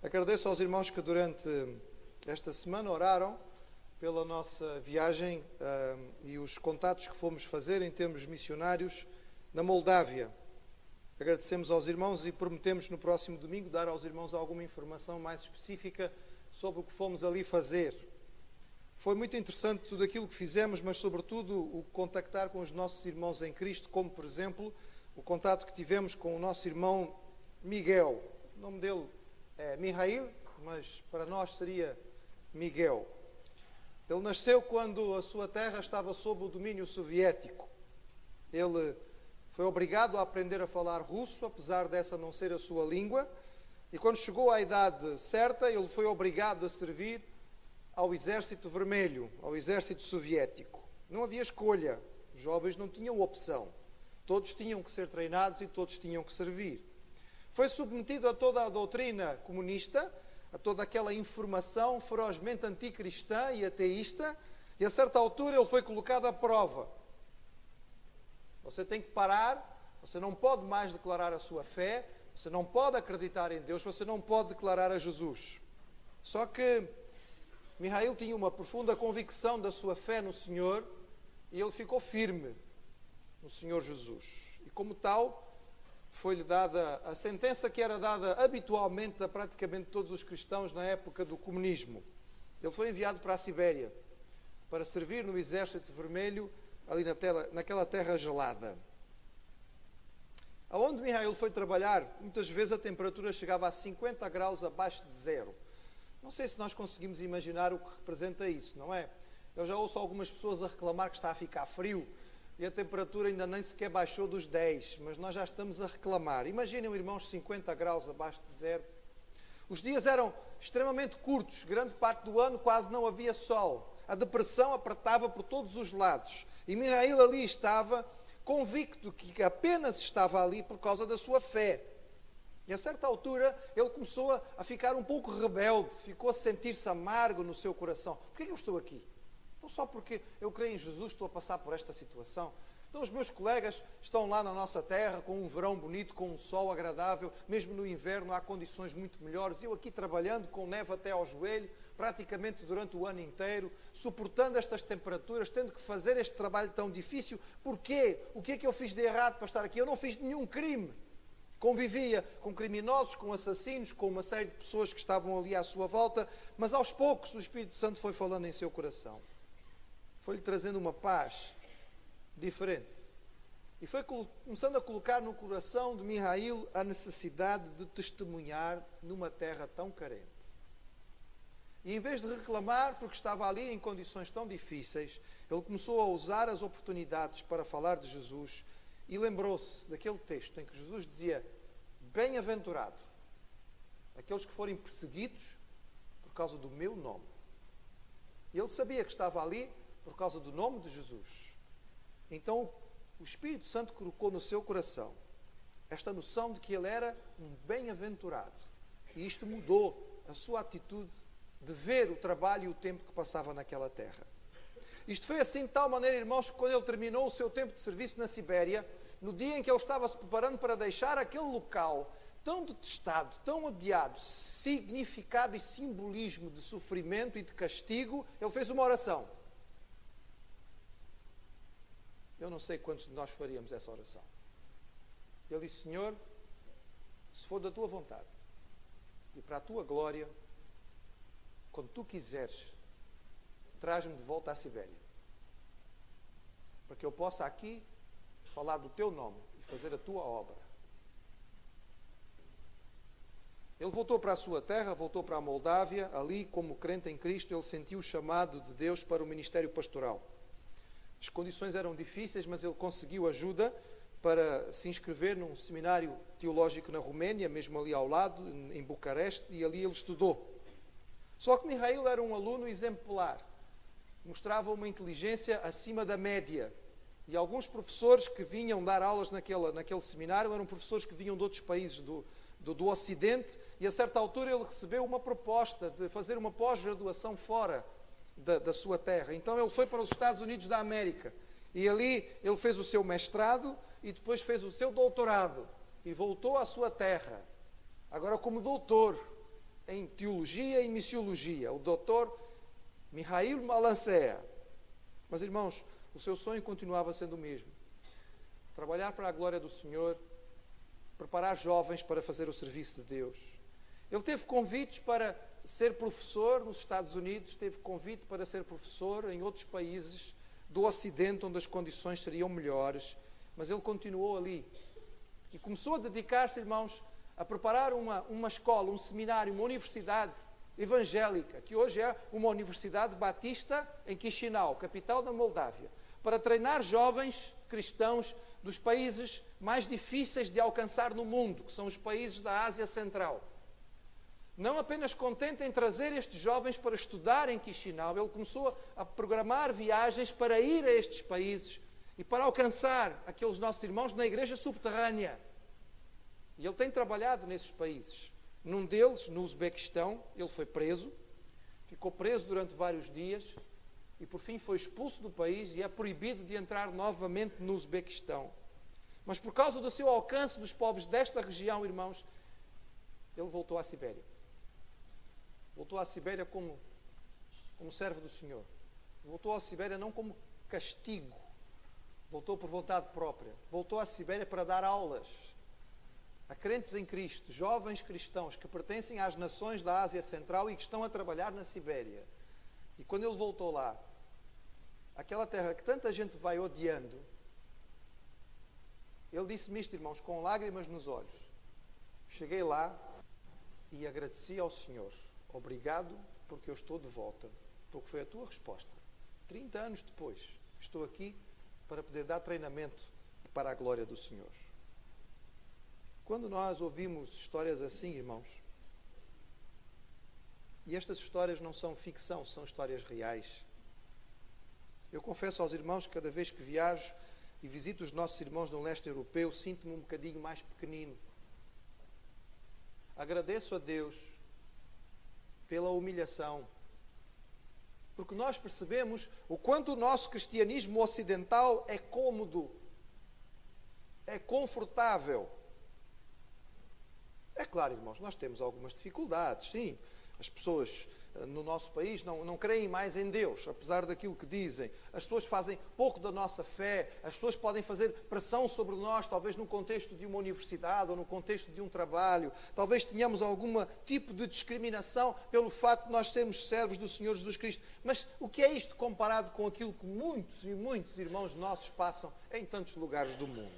Agradeço aos irmãos que durante esta semana oraram pela nossa viagem e os contatos que fomos fazer em termos missionários na Moldávia. Agradecemos aos irmãos e prometemos no próximo domingo dar aos irmãos alguma informação mais específica sobre o que fomos ali fazer. Foi muito interessante tudo aquilo que fizemos, mas sobretudo o contactar com os nossos irmãos em Cristo, como por exemplo o contato que tivemos com o nosso irmão Miguel. O nome dele é Mihail, mas para nós seria Miguel. Ele nasceu quando a sua terra estava sob o domínio soviético. Ele foi obrigado a aprender a falar russo, apesar dessa não ser a sua língua. E quando chegou à idade certa, ele foi obrigado a servir ao Exército Vermelho, ao Exército Soviético. Não havia escolha. Os jovens não tinham opção. Todos tinham que ser treinados e todos tinham que servir. Foi submetido a toda a doutrina comunista, a toda aquela informação ferozmente anticristã e ateísta, e a certa altura ele foi colocado à prova. Você tem que parar, você não pode mais declarar a sua fé, você não pode acreditar em Deus, você não pode declarar a Jesus. Só que Mihail tinha uma profunda convicção da sua fé no Senhor e ele ficou firme no Senhor Jesus. E como tal, foi-lhe dada a sentença que era dada habitualmente a praticamente todos os cristãos na época do comunismo. Ele foi enviado para a Sibéria para servir no Exército Vermelho, ali naquela terra gelada. Aonde Mihail foi trabalhar, muitas vezes a temperatura chegava a 50 graus abaixo de zero. Não sei se nós conseguimos imaginar o que representa isso, não é? Eu já ouço algumas pessoas a reclamar que está a ficar frio e a temperatura ainda nem sequer baixou dos 10, mas nós já estamos a reclamar. Imaginem, irmãos, 50 graus abaixo de zero. Os dias eram extremamente curtos, grande parte do ano quase não havia sol. A depressão apertava por todos os lados. E Mihail ali estava convicto que apenas estava ali por causa da sua fé. E a certa altura ele começou a ficar um pouco rebelde, ficou a sentir-se amargo no seu coração. Por que eu estou aqui? Então só porque eu creio em Jesus estou a passar por esta situação. Então os meus colegas estão lá na nossa terra com um verão bonito, com um sol agradável, mesmo no inverno há condições muito melhores. Eu aqui trabalhando com neve até ao joelho, praticamente durante o ano inteiro, suportando estas temperaturas, tendo que fazer este trabalho tão difícil. Porquê? O que é que eu fiz de errado para estar aqui? Eu não fiz nenhum crime. Convivia com criminosos, com assassinos, com uma série de pessoas que estavam ali à sua volta, mas aos poucos o Espírito Santo foi falando em seu coração. Foi-lhe trazendo uma paz diferente. E foi começando a colocar no coração de Mihail a necessidade de testemunhar numa terra tão carente. E em vez de reclamar porque estava ali em condições tão difíceis, ele começou a usar as oportunidades para falar de Jesus e lembrou-se daquele texto em que Jesus dizia: bem-aventurado aqueles que forem perseguidos por causa do meu nome. E ele sabia que estava ali por causa do nome de Jesus. Então o Espírito Santo colocou no seu coração esta noção de que ele era um bem-aventurado. E isto mudou a sua atitude de ver o trabalho e o tempo que passava naquela terra. Isto foi assim de tal maneira, irmãos, que quando ele terminou o seu tempo de serviço na Sibéria, no dia em que ele estava se preparando para deixar aquele local tão detestado, tão odiado, significado e simbolismo de sofrimento e de castigo, ele fez uma oração. Eu não sei quantos de nós faríamos essa oração. Ele disse: Senhor, se for da tua vontade e para a tua glória, quando tu quiseres, traz-me de volta à Sibéria, para que eu possa aqui falar do teu nome e fazer a tua obra. Ele voltou para a sua terra, voltou para a Moldávia. Ali, como crente em Cristo, ele sentiu o chamado de Deus para o ministério pastoral. As condições eram difíceis, mas ele conseguiu ajuda para se inscrever num seminário teológico na Roménia, mesmo ali ao lado, em Bucareste, e ali ele estudou. Só que Mihail era um aluno exemplar. Mostrava uma inteligência acima da média. E alguns professores que vinham dar aulas naquele seminário eram professores que vinham de outros países do Ocidente, e a certa altura ele recebeu uma proposta de fazer uma pós-graduação fora da sua terra. Então ele foi para os Estados Unidos da América. E ali ele fez o seu mestrado e depois fez o seu doutorado. E voltou à sua terra. Agora como doutor. em teologia e missiologia, o Dr. Mihail Malancea. Mas, irmãos, o seu sonho continuava sendo o mesmo. Trabalhar para a glória do Senhor, preparar jovens para fazer o serviço de Deus. Ele teve convites para ser professor nos Estados Unidos, teve convite para ser professor em outros países do Ocidente, onde as condições seriam melhores, mas ele continuou ali. E começou a dedicar-se, irmãos, a preparar uma escola, um seminário, uma universidade evangélica, que hoje é uma universidade batista em Chisinau, capital da Moldávia, para treinar jovens cristãos dos países mais difíceis de alcançar no mundo, que são os países da Ásia Central. Não apenas contente em trazer estes jovens para estudar em Chisinau, ele começou a programar viagens para ir a estes países e para alcançar aqueles nossos irmãos na igreja subterrânea. E ele tem trabalhado nesses países. Num deles, no Uzbequistão, ele foi preso, ficou preso durante vários dias e por fim foi expulso do país e é proibido de entrar novamente no Uzbequistão. Mas por causa do seu alcance dos povos desta região, irmãos, ele voltou à Sibéria. Voltou à Sibéria como servo do Senhor. Voltou à Sibéria não como castigo. Voltou por vontade própria. Voltou à Sibéria para dar aulas a crentes em Cristo, jovens cristãos que pertencem às nações da Ásia Central e que estão a trabalhar na Sibéria. E quando ele voltou lá, aquela terra que tanta gente vai odiando, ele disse-me isto, irmãos, com lágrimas nos olhos. Cheguei lá e agradeci ao Senhor. Obrigado porque eu estou de volta. Porque foi a tua resposta. 30 anos depois, estou aqui para poder dar treinamento para a glória do Senhor. Quando nós ouvimos histórias assim, irmãos, e estas histórias não são ficção, são histórias reais. Eu confesso aos irmãos que cada vez que viajo e visito os nossos irmãos no leste europeu, sinto-me um bocadinho mais pequenino. Agradeço a Deus pela humilhação, porque nós percebemos o quanto o nosso cristianismo ocidental é cômodo, é confortável. É claro, irmãos, nós temos algumas dificuldades, sim. As pessoas no nosso país não creem mais em Deus, apesar daquilo que dizem. As pessoas fazem pouco da nossa fé, as pessoas podem fazer pressão sobre nós, talvez no contexto de uma universidade ou no contexto de um trabalho. Talvez tenhamos algum tipo de discriminação pelo facto de nós sermos servos do Senhor Jesus Cristo. Mas o que é isto comparado com aquilo que muitos e muitos irmãos nossos passam em tantos lugares do mundo?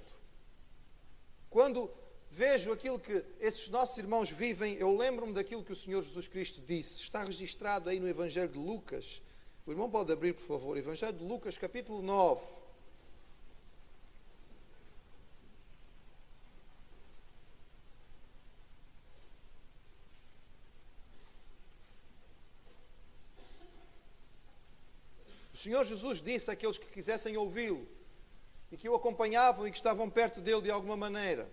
Quando vejo aquilo que esses nossos irmãos vivem, eu lembro-me daquilo que o Senhor Jesus Cristo disse. Está registrado aí no Evangelho de Lucas. O irmão pode abrir, por favor. Evangelho de Lucas, capítulo 9. O Senhor Jesus disse àqueles que quisessem ouvi-lo e que o acompanhavam e que estavam perto dele de alguma maneira.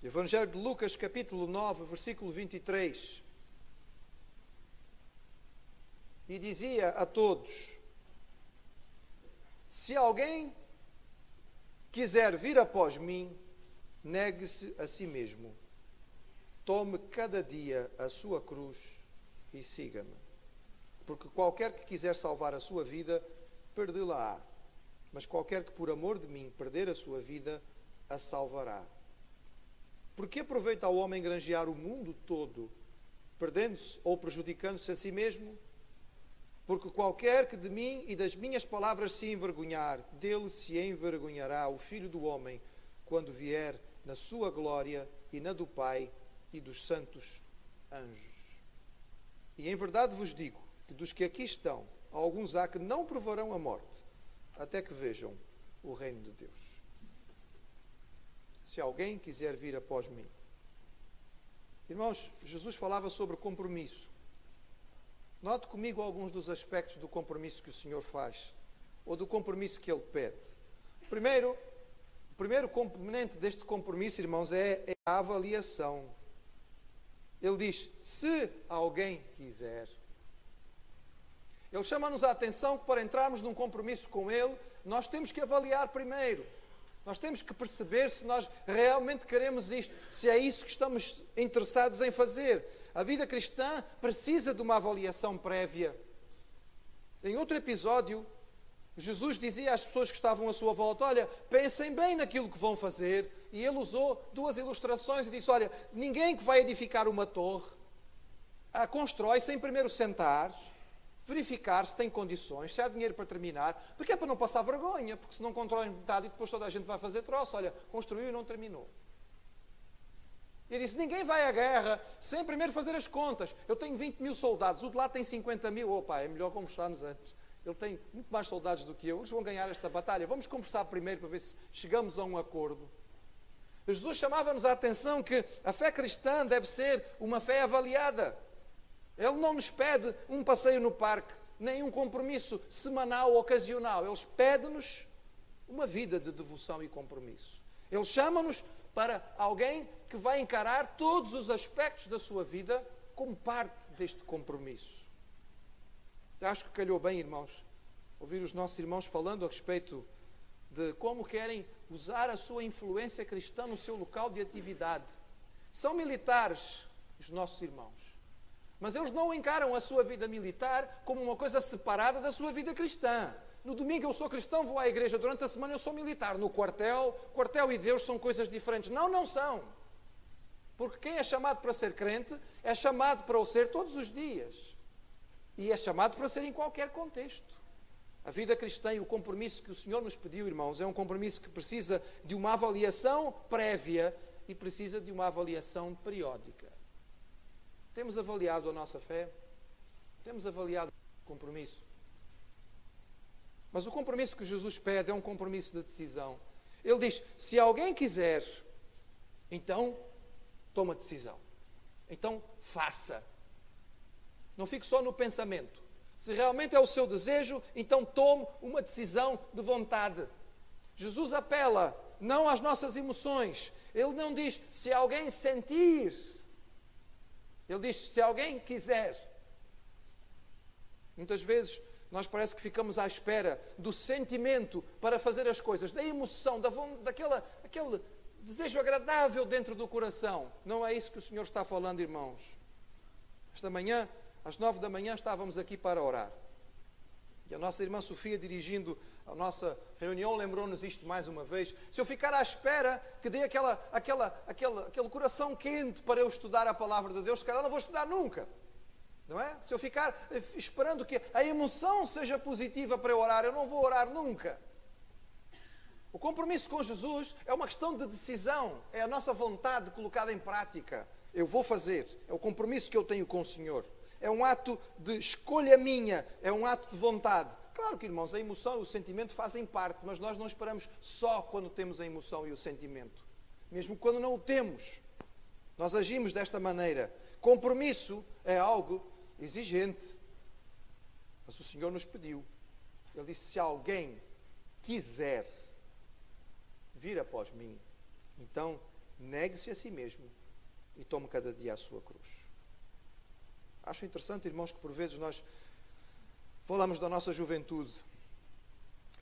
Evangelho de Lucas, capítulo 9, versículo 23. E dizia a todos: se alguém quiser vir após mim, negue-se a si mesmo. Tome cada dia a sua cruz e siga-me. Porque qualquer que quiser salvar a sua vida, perdê-la-á. Mas qualquer que por amor de mim perder a sua vida, a salvará. Porque aproveita ao homem granjear o mundo todo, perdendo-se ou prejudicando-se a si mesmo? Porque qualquer que de mim e das minhas palavras se envergonhar, dele se envergonhará o Filho do Homem, quando vier na sua glória e na do Pai e dos santos anjos. E em verdade vos digo que dos que aqui estão, alguns há que não provarão a morte, até que vejam o reino de Deus. Se alguém quiser vir após mim. Irmãos, Jesus falava sobre compromisso. Note comigo alguns dos aspectos do compromisso que o Senhor faz, ou do compromisso que Ele pede. O primeiro componente deste compromisso, irmãos, é a avaliação. Ele diz, se alguém quiser. Ele chama-nos a atenção que para entrarmos num compromisso com Ele, nós temos que avaliar primeiro. Nós temos que perceber se nós realmente queremos isto, se é isso que estamos interessados em fazer. A vida cristã precisa de uma avaliação prévia. Em outro episódio, Jesus dizia às pessoas que estavam à sua volta, olha, pensem bem naquilo que vão fazer. E ele usou duas ilustrações e disse, olha, ninguém que vai edificar uma torre a constrói sem primeiro sentar, verificar se tem condições, se há dinheiro para terminar, porque é para não passar vergonha, porque se não constrói metade e depois toda a gente vai fazer troço, olha, construiu e não terminou. Ele disse, ninguém vai à guerra sem primeiro fazer as contas. Eu tenho 20 mil soldados, o de lá tem 50 mil, opa, é melhor conversarmos antes. Ele tem muito mais soldados do que eu, eles vão ganhar esta batalha. Vamos conversar primeiro para ver se chegamos a um acordo. Jesus chamava-nos a atenção que a fé cristã deve ser uma fé avaliada. Ele não nos pede um passeio no parque, nem um compromisso semanal ou ocasional. Ele pede-nos uma vida de devoção e compromisso. Ele chama-nos para alguém que vai encarar todos os aspectos da sua vida como parte deste compromisso. Acho que calhou bem, irmãos, ouvir os nossos irmãos falando a respeito de como querem usar a sua influência cristã no seu local de atividade. São militares, os nossos irmãos. Mas eles não encaram a sua vida militar como uma coisa separada da sua vida cristã. No domingo eu sou cristão, vou à igreja, durante a semana eu sou militar. No quartel e Deus são coisas diferentes. Não, não são. Porque quem é chamado para ser crente é chamado para o ser todos os dias. E é chamado para ser em qualquer contexto. A vida cristã e o compromisso que o Senhor nos pediu, irmãos, é um compromisso que precisa de uma avaliação prévia e precisa de uma avaliação periódica. Temos avaliado a nossa fé? Temos avaliado o compromisso? Mas o compromisso que Jesus pede é um compromisso de decisão. Ele diz, se alguém quiser, então toma decisão. Então faça. Não fique só no pensamento. Se realmente é o seu desejo, então tome uma decisão de vontade. Jesus apela não às nossas emoções. Ele não diz, se alguém sentir. Ele diz, se alguém quiser. Muitas vezes nós parece que ficamos à espera do sentimento para fazer as coisas, da emoção, daquele desejo agradável dentro do coração. Não é isso que o Senhor está falando, irmãos. Esta manhã, às 9 da manhã, estávamos aqui para orar. E a nossa irmã Sofia, dirigindo a nossa reunião, lembrou-nos isto mais uma vez. Se eu ficar à espera que dê aquele coração quente para eu estudar a palavra de Deus, se calhar não vou estudar nunca. Não é? Se eu ficar esperando que a emoção seja positiva para eu orar, eu não vou orar nunca. O compromisso com Jesus é uma questão de decisão. É a nossa vontade colocada em prática. Eu vou fazer. É o compromisso que eu tenho com o Senhor. É um ato de escolha minha. É um ato de vontade. Claro que, irmãos, a emoção e o sentimento fazem parte, mas nós não esperamos só quando temos a emoção e o sentimento. Mesmo quando não o temos, nós agimos desta maneira. Compromisso é algo exigente. Mas o Senhor nos pediu. Ele disse, se alguém quiser vir após mim, então negue-se a si mesmo e tome cada dia a sua cruz. Acho interessante, irmãos, que por vezes nós falamos da nossa juventude.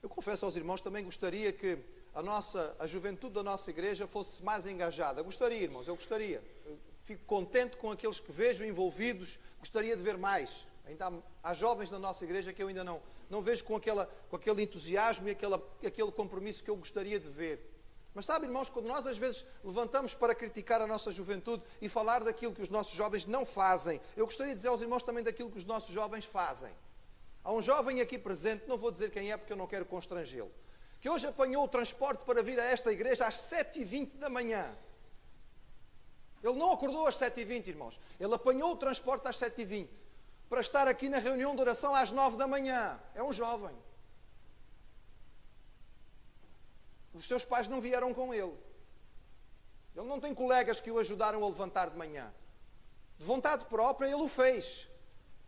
Eu confesso aos irmãos, também gostaria que a juventude da nossa igreja fosse mais engajada. Gostaria, irmãos, eu gostaria. Eu fico contente com aqueles que vejo envolvidos, gostaria de ver mais. Ainda há jovens na nossa igreja que eu ainda não vejo com aquele entusiasmo e aquele compromisso que eu gostaria de ver. Mas sabe, irmãos, quando nós às vezes levantamos para criticar a nossa juventude e falar daquilo que os nossos jovens não fazem, eu gostaria de dizer aos irmãos também daquilo que os nossos jovens fazem. Há um jovem aqui presente, não vou dizer quem é porque eu não quero constrangê-lo, que hoje apanhou o transporte para vir a esta igreja às 7h20 da manhã. Ele não acordou às 7h20, irmãos. Ele apanhou o transporte às 7h20 para estar aqui na reunião de oração às 9 da manhã. É um jovem. Os seus pais não vieram com ele. Ele não tem colegas que o ajudaram a levantar de manhã. De vontade própria, ele o fez.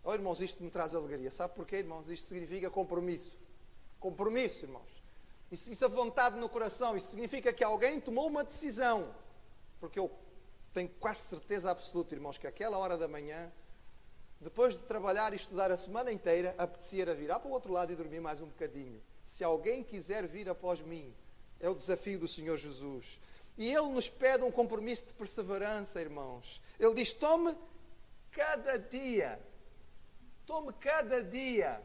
Oh, irmãos, isto me traz alegria. Sabe porquê, irmãos? Isto significa compromisso. Compromisso, irmãos. Isso é vontade no coração. Isso significa que alguém tomou uma decisão. Porque eu tenho quase certeza absoluta, irmãos, que àquela hora da manhã, depois de trabalhar e estudar a semana inteira, apetecia virar para o outro lado e dormir mais um bocadinho. Se alguém quiser vir após mim, É o desafio do Senhor Jesus. E Ele nos pede um compromisso de perseverança, irmãos. Ele diz, tome cada dia. Tome cada dia.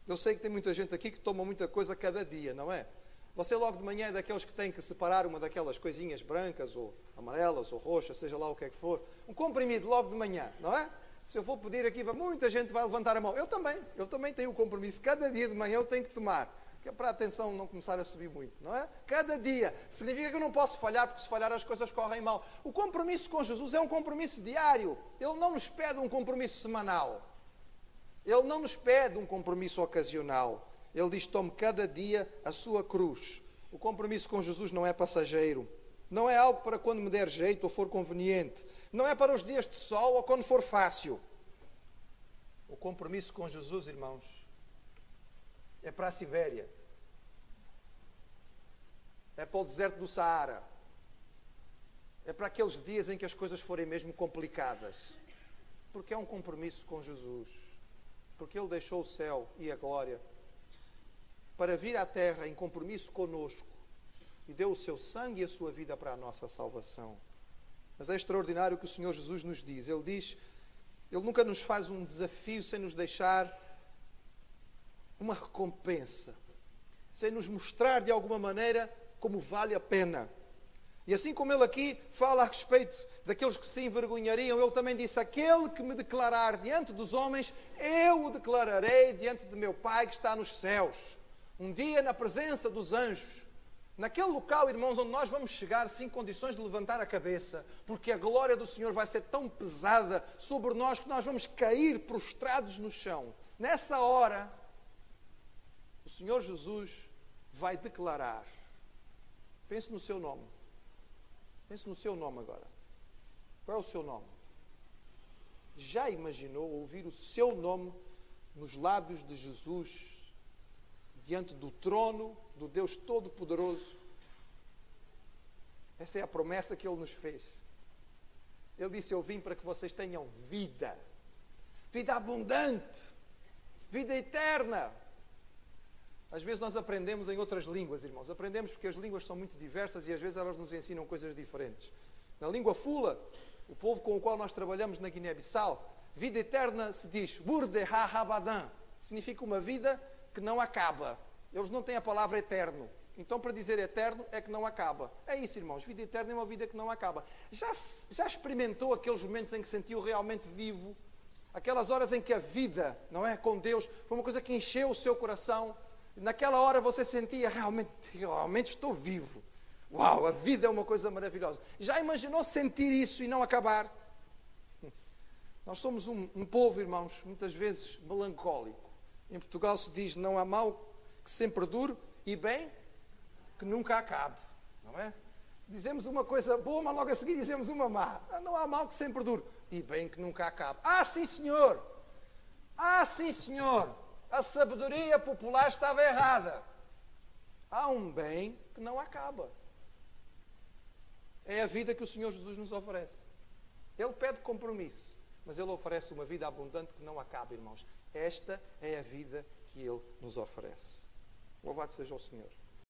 Eu sei que tem muita gente aqui que toma muita coisa cada dia, não é? Você logo de manhã é daqueles que têm que separar uma daquelas coisinhas brancas, ou amarelas, ou roxas, seja lá o que é que for. Um comprimido logo de manhã, não é? Se eu for pedir aqui, muita gente vai levantar a mão. Eu também tenho o compromisso. Cada dia de manhã eu tenho que tomar. Que é para a atenção não começar a subir muito, não é? Cada dia. Significa que eu não posso falhar, porque se falhar as coisas correm mal. O compromisso com Jesus é um compromisso diário. Ele não nos pede um compromisso semanal. Ele não nos pede um compromisso ocasional. Ele diz, tome cada dia a sua cruz. O compromisso com Jesus não é passageiro. Não é algo para quando me der jeito ou for conveniente. Não é para os dias de sol ou quando for fácil. O compromisso com Jesus, irmãos, é para a Sibéria. É para o deserto do Saara. É para aqueles dias em que as coisas forem mesmo complicadas. Porque é um compromisso com Jesus. Porque Ele deixou o céu e a glória para vir à terra em compromisso conosco e deu o seu sangue e a sua vida para a nossa salvação. Mas é extraordinário o que o Senhor Jesus nos diz. Ele diz, Ele nunca nos faz um desafio sem nos deixar uma recompensa, sem nos mostrar de alguma maneira como vale a pena. E assim como Ele aqui fala a respeito daqueles que se envergonhariam, Ele também disse, aquele que me declarar diante dos homens, eu o declararei diante de meu Pai que está nos céus. Um dia na presença dos anjos, naquele local, irmãos, onde nós vamos chegar sem condições de levantar a cabeça, porque a glória do Senhor vai ser tão pesada sobre nós que nós vamos cair prostrados no chão. Nessa hora, o Senhor Jesus vai declarar. Pense no seu nome. Pense no seu nome agora. Qual é o seu nome? Já imaginou ouvir o seu nome nos lábios de Jesus, diante do trono do Deus Todo-Poderoso? Essa é a promessa que Ele nos fez. Ele disse, eu vim para que vocês tenham vida. Vida abundante. Vida eterna. Às vezes nós aprendemos em outras línguas, irmãos. Aprendemos porque as línguas são muito diversas e às vezes elas nos ensinam coisas diferentes. Na língua fula, o povo com o qual nós trabalhamos na Guiné-Bissau, vida eterna se diz Burde Ha-Habadan. Significa uma vida que não acaba. Eles não têm a palavra eterno. Então, para dizer eterno, é que não acaba. É isso, irmãos. Vida eterna é uma vida que não acaba. Já experimentou aqueles momentos em que sentiu realmente vivo? Aquelas horas em que a vida, não é, com Deus, foi uma coisa que encheu o seu coração? Naquela hora você sentia, realmente estou vivo. Uau, a vida é uma coisa maravilhosa. Já imaginou sentir isso e não acabar? Nós somos um povo, irmãos, muitas vezes melancólico. Em Portugal se diz, não há mal que sempre dure e bem que nunca acabe. Não é? Dizemos uma coisa boa, mas logo a seguir dizemos uma má. Não há mal que sempre dure e bem que nunca acabe. Ah, sim, senhor! Ah, sim, senhor! A sabedoria popular estava errada. Há um bem que não acaba. É a vida que o Senhor Jesus nos oferece. Ele pede compromisso, mas Ele oferece uma vida abundante que não acaba, irmãos. Esta é a vida que Ele nos oferece. Louvado seja o Senhor.